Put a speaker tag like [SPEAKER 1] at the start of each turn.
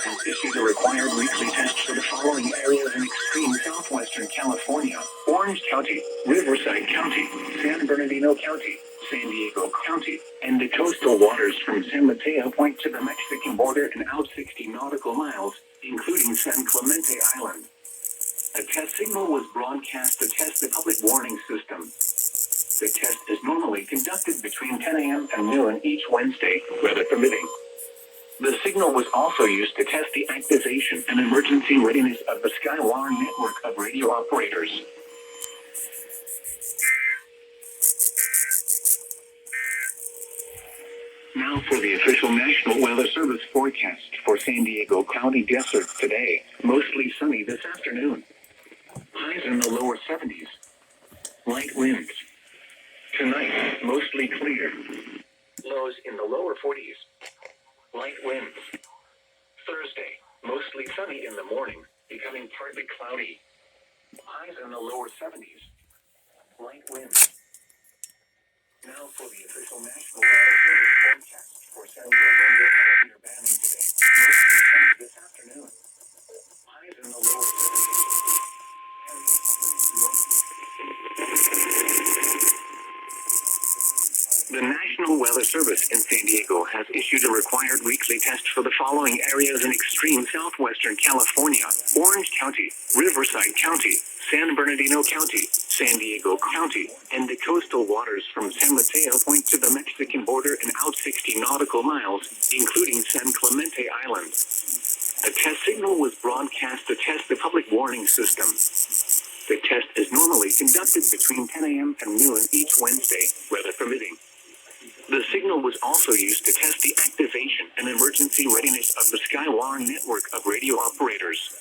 [SPEAKER 1] has issued a required weekly test for the following areas in extreme southwestern California: Orange County, Riverside County, San Bernardino County, San Diego County, and the coastal waters from San Mateo Point to the Mexican border and out 60 nautical miles, including San Clemente Island. A test signal was broadcast to test the public warning system. The test is normally conducted between 10 a.m. and noon each Wednesday, weather permitting. The signal was also used to test the activation and emergency readiness of the Skywire network of radio operators. Now for the official National Weather Service forecast for San Diego County Desert today. Mostly sunny this afternoon. Highs in the lower 70s. Light winds. Tonight, mostly clear. Lows in the lower 40s. Light winds. Thursday, mostly sunny in the morning, becoming partly cloudy. Highs in the lower 70s. Light winds. Now for the official National Weather Service forecast for San Diego County Banning today. Mostly sunny this afternoon. Highs in the lower 70s. The National Weather Service in San Diego has issued a required weekly test for the following areas in extreme southwestern California: Orange County, Riverside County, San Bernardino County, San Diego County, and the coastal waters from San Mateo Point to the Mexican border and out 60 nautical miles, including San Clemente Island. A test signal was broadcast to test the public warning system. The test is normally conducted between 10 a.m. and noon each Wednesday, weather permitting. The signal was also used to test the activation and emergency readiness of the Skywire network of radio operators.